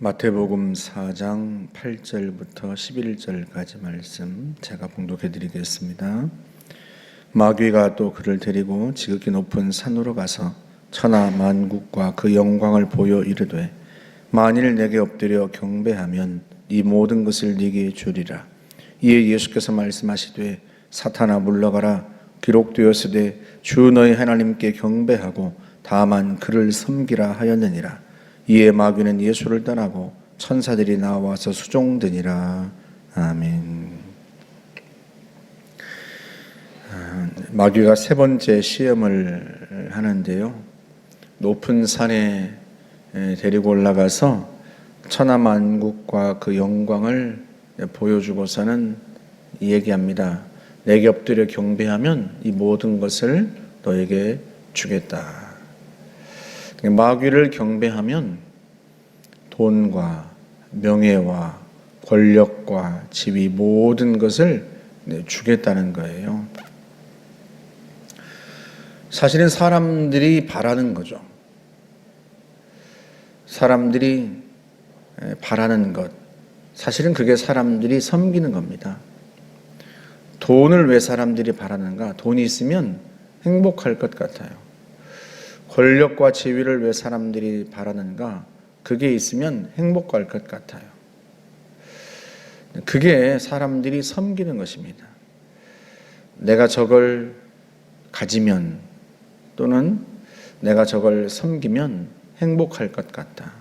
마태복음 4장 8절부터 11절까지 말씀 제가 봉독해 드리겠습니다. 마귀가 또 그를 데리고 지극히 높은 산으로 가서 천하 만국과 그 영광을 보여 이르되 만일 내게 엎드려 경배하면 이 모든 것을 네게 주리라. 이에 예수께서 말씀하시되 사탄아 물러가라. 기록되었으되 주 너희 하나님께 경배하고 다만 그를 섬기라 하였느니라. 이에 마귀는 예수를 떠나고 천사들이 나와서 수종드니라. 아멘. 마귀가 세 번째 시험을 하는데요, 높은 산에 데리고 올라가서 천하만국과 그 영광을 보여주고서는 얘기합니다. 내게 엎드려 경배하면 이 모든 것을 너에게 주겠다. 마귀를 경배하면 돈과 명예와 권력과 지위 모든 것을 주겠다는 거예요. 사실은 사람들이 바라는 거죠. 사람들이 바라는 것, 사실은 그게 사람들이 섬기는 겁니다. 돈을 왜 사람들이 바라는가? 돈이 있으면 행복할 것 같아요. 권력과 지위를 왜 사람들이 바라는가? 그게 있으면 행복할 것 같아요. 그게 사람들이 섬기는 것입니다. 내가 저걸 가지면 또는 내가 저걸 섬기면 행복할 것 같다.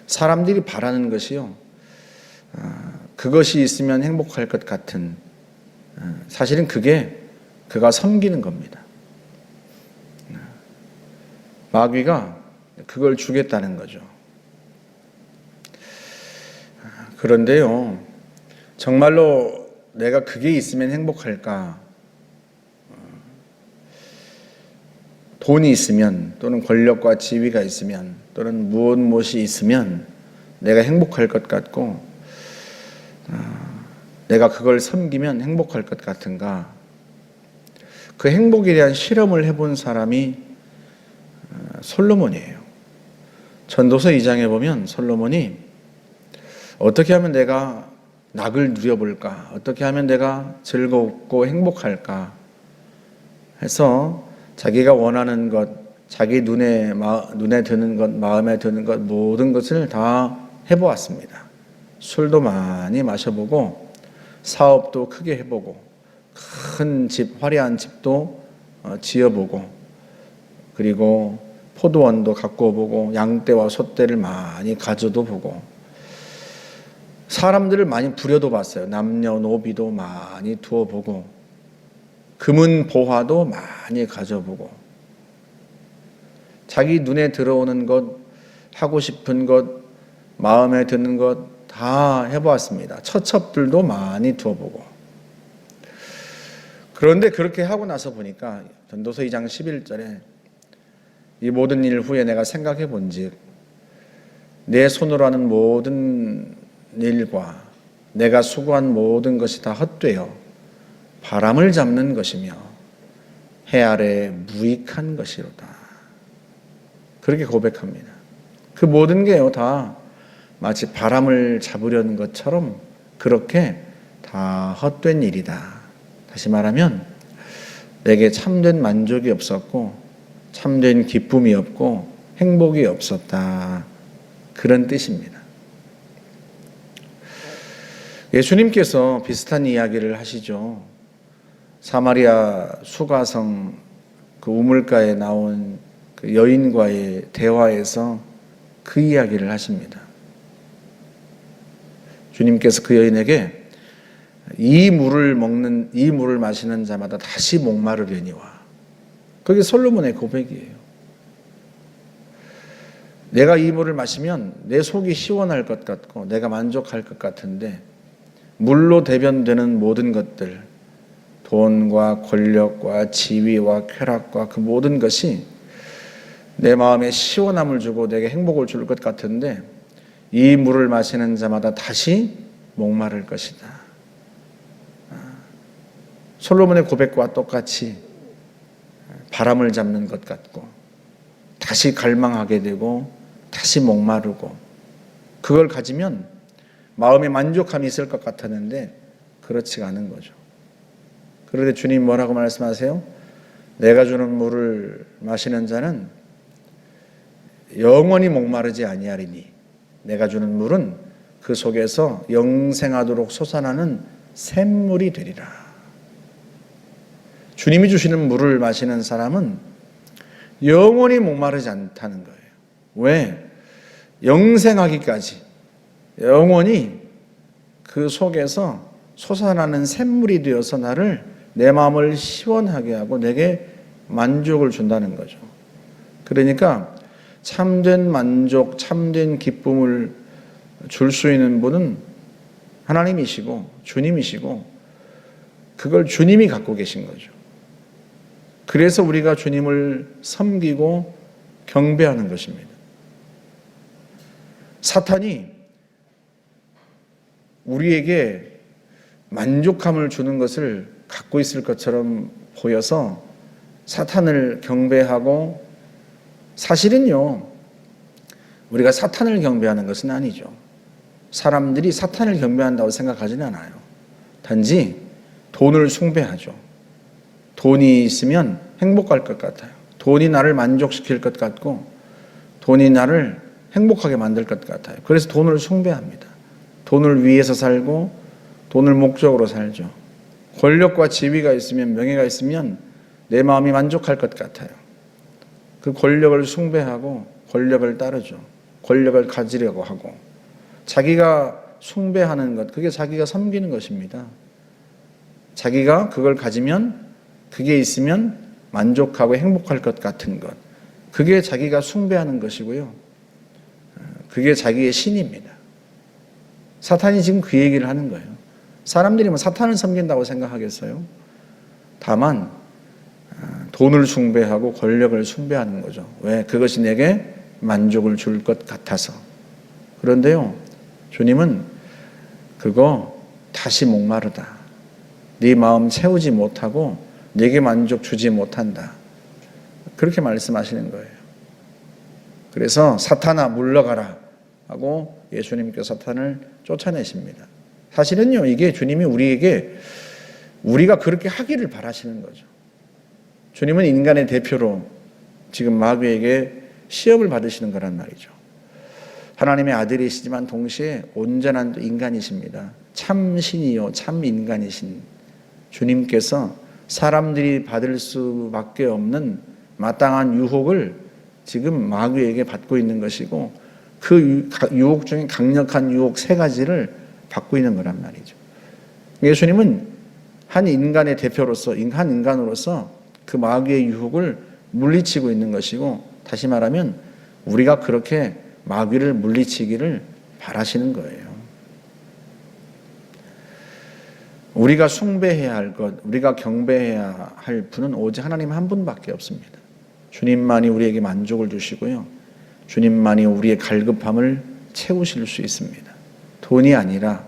사람들이 바라는 것이요, 그것이 있으면 행복할 것 같은, 사실은 그게 그가 섬기는 겁니다. 마귀가 그걸 주겠다는 거죠. 그런데요, 정말로 내가 그게 있으면 행복할까? 돈이 있으면 또는 권력과 지위가 있으면 또는 무엇이 있으면 내가 행복할 것 같고 내가 그걸 섬기면 행복할 것 같은가? 그 행복에 대한 실험을 해본 사람이 솔로몬이에요. 전도서 2장에 보면 솔로몬이 어떻게 하면 내가 낙을 누려볼까? 어떻게 하면 내가 즐겁고 행복할까? 해서 자기가 원하는 것, 자기 눈에 드는 것, 마음에 드는 것, 모든 것을 다 해보았습니다. 술도 많이 마셔보고 사업도 크게 해보고 큰 집, 화려한 집도 지어보고 그리고 포도원도 갖고 보고 양떼와 소떼를 많이 가져도 보고 사람들을 많이 부려도 봤어요. 남녀노비도 많이 두어보고 금은 보화도 많이 가져보고 자기 눈에 들어오는 것, 하고 싶은 것, 마음에 드는 것 다 해보았습니다. 처첩들도 많이 두어보고 그런데 그렇게 하고 나서 보니까 전도서 2장 11절에 이 모든 일 후에 내가 생각해 본즉 내 손으로 하는 모든 일과 내가 수고한 모든 것이 다 헛되어 바람을 잡는 것이며 해 아래 무익한 것이로다. 그렇게 고백합니다. 그 모든 게요 다 마치 바람을 잡으려는 것처럼 그렇게 다 헛된 일이다. 다시 말하면 내게 참된 만족이 없었고 참된 기쁨이 없고 행복이 없었다. 그런 뜻입니다. 예수님께서 비슷한 이야기를 하시죠. 사마리아 수가성 그 우물가에 나온 그 여인과의 대화에서 그 이야기를 하십니다. 주님께서 그 여인에게 이 물을 마시는 자마다 다시 목마르려니와. 그게 솔로몬의 고백이에요. 내가 이 물을 마시면 내 속이 시원할 것 같고 내가 만족할 것 같은데 물로 대변되는 모든 것들, 돈과 권력과 지위와 쾌락과 그 모든 것이 내 마음에 시원함을 주고 내게 행복을 줄 것 같은데 이 물을 마시는 자마다 다시 목마를 것이다. 솔로몬의 고백과 똑같이 바람을 잡는 것 같고 다시 갈망하게 되고 다시 목마르고 그걸 가지면 마음에 만족함이 있을 것 같았는데 그렇지가 않은 거죠. 그런데 주님 뭐라고 말씀하세요? 내가 주는 물을 마시는 자는 영원히 목마르지 아니하리니 내가 주는 물은 그 속에서 영생하도록 솟아나는 샘물이 되리라. 주님이 주시는 물을 마시는 사람은 영원히 목마르지 않다는 거예요. 왜? 영생하기까지 영원히 그 속에서 솟아나는 샘물이 되어서 내 마음을 시원하게 하고 내게 만족을 준다는 거죠. 그러니까 참된 만족, 참된 기쁨을 줄 수 있는 분은 하나님이시고 주님이시고 그걸 주님이 갖고 계신 거죠. 그래서 우리가 주님을 섬기고 경배하는 것입니다. 사탄이 우리에게 만족함을 주는 것을 갖고 있을 것처럼 보여서 사탄을 경배하고, 사실은요, 우리가 사탄을 경배하는 것은 아니죠. 사람들이 사탄을 경배한다고 생각하지는 않아요. 단지 돈을 숭배하죠. 돈이 있으면 행복할 것 같아요. 돈이 나를 만족시킬 것 같고 돈이 나를 행복하게 만들 것 같아요. 그래서 돈을 숭배합니다. 돈을 위해서 살고 돈을 목적으로 살죠. 권력과 지위가 있으면, 명예가 있으면 내 마음이 만족할 것 같아요. 그 권력을 숭배하고 권력을 따르죠. 권력을 가지려고 하고 자기가 숭배하는 것, 그게 자기가 섬기는 것입니다. 자기가 그걸 가지면, 그게 있으면 만족하고 행복할 것 같은 것, 그게 자기가 숭배하는 것이고요. 그게 자기의 신입니다. 사탄이 지금 그 얘기를 하는 거예요. 사람들이 뭐 사탄을 섬긴다고 생각하겠어요? 다만 돈을 숭배하고 권력을 숭배하는 거죠. 왜? 그것이 내게 만족을 줄 것 같아서. 그런데요, 주님은 그거 다시 목마르다. 네 마음 채우지 못하고 내게 만족 주지 못한다. 그렇게 말씀하시는 거예요. 그래서 사탄아 물러가라 하고 예수님께서 사탄을 쫓아내십니다. 사실은요, 이게 주님이 우리가 그렇게 하기를 바라시는 거죠. 주님은 인간의 대표로 지금 마귀에게 시험을 받으시는 거란 말이죠. 하나님의 아들이시지만 동시에 온전한 인간이십니다. 참 신이요 참 인간이신 주님께서 사람들이 받을 수밖에 없는 마땅한 유혹을 지금 마귀에게 받고 있는 것이고, 그 유혹 중에 강력한 유혹 3가지를 받고 있는 거란 말이죠. 예수님은 한 인간의 대표로서, 한 인간으로서 그 마귀의 유혹을 물리치고 있는 것이고, 다시 말하면 우리가 그렇게 마귀를 물리치기를 바라시는 거예요. 우리가 숭배해야 할 것, 우리가 경배해야 할 분은 오직 하나님 한 분밖에 없습니다. 주님만이 우리에게 만족을 주시고요, 주님만이 우리의 갈급함을 채우실 수 있습니다. 돈이 아니라,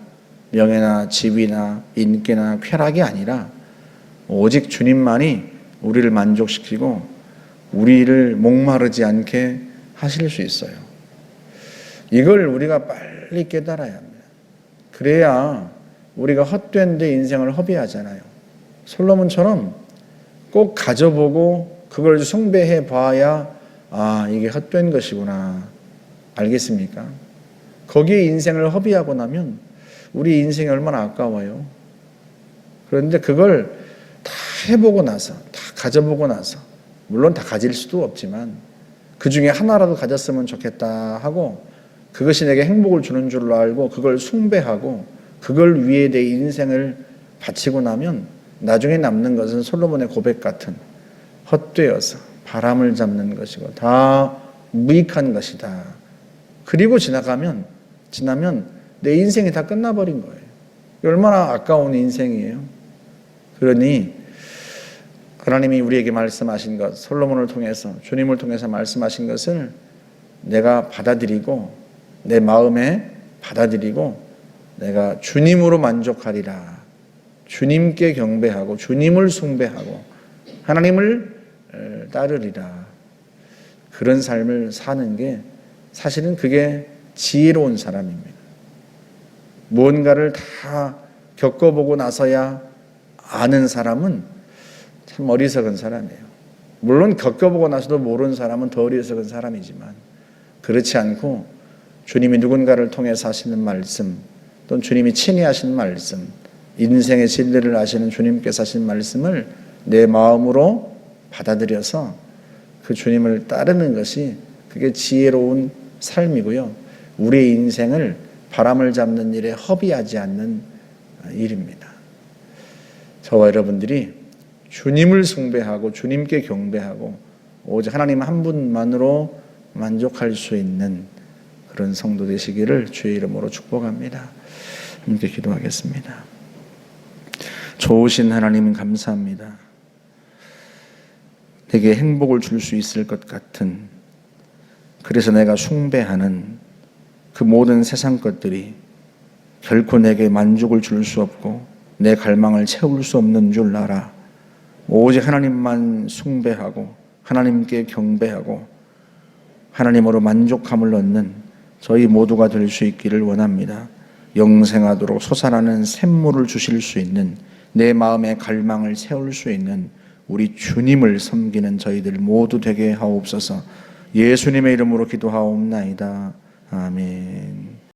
명예나 지위나 인기나 쾌락이 아니라 오직 주님만이 우리를 만족시키고 우리를 목마르지 않게 하실 수 있어요. 이걸 우리가 빨리 깨달아야 합니다. 그래야 우리가 헛된 데 인생을 허비하잖아요. 솔로몬처럼 꼭 가져보고 그걸 숭배해 봐야 이게 헛된 것이구나 알겠습니까? 거기에 인생을 허비하고 나면 우리 인생이 얼마나 아까워요. 그런데 그걸 다 해보고 나서, 다 가져보고 나서, 물론 다 가질 수도 없지만 그 중에 하나라도 가졌으면 좋겠다 하고 그것이 내게 행복을 주는 줄로 알고 그걸 숭배하고 그걸 위해 내 인생을 바치고 나면 나중에 남는 것은 솔로몬의 고백 같은 헛되어서 바람을 잡는 것이고 다 무익한 것이다. 그리고 지나면 내 인생이 다 끝나버린 거예요. 얼마나 아까운 인생이에요. 그러니 하나님이 우리에게 말씀하신 것, 솔로몬을 통해서, 주님을 통해서 말씀하신 것을 내가 받아들이고 내 마음에 받아들이고 내가 주님으로 만족하리라, 주님께 경배하고 주님을 숭배하고 하나님을 따르리라, 그런 삶을 사는 게 사실은 그게 지혜로운 사람입니다. 무언가를 다 겪어보고 나서야 아는 사람은 참 어리석은 사람이에요. 물론 겪어보고 나서도 모르는 사람은 더 어리석은 사람이지만, 그렇지 않고 주님이 누군가를 통해서 하시는 말씀, 또는 주님이 친히 하시는 말씀, 인생의 진리를 아시는 주님께서 하신 말씀을 내 마음으로 받아들여서 그 주님을 따르는 것이, 그게 지혜로운 삶이고요, 우리의 인생을 바람을 잡는 일에 허비하지 않는 일입니다. 저와 여러분들이 주님을 숭배하고 주님께 경배하고 오직 하나님 한 분만으로 만족할 수 있는 그런 성도 되시기를 주의 이름으로 축복합니다. 함께 기도하겠습니다. 좋으신 하나님 감사합니다. 내게 행복을 줄 수 있을 것 같은, 그래서 내가 숭배하는 그 모든 세상 것들이 결코 내게 만족을 줄 수 없고 내 갈망을 채울 수 없는 줄 알아. 오직 하나님만 숭배하고 하나님께 경배하고 하나님으로 만족함을 얻는 저희 모두가 될 수 있기를 원합니다. 영생하도록 솟아나는 샘물을 주실 수 있는, 내 마음의 갈망을 채울 수 있는 우리 주님을 섬기는 저희들 모두 되게 하옵소서. 예수님의 이름으로 기도하옵나이다. 아멘.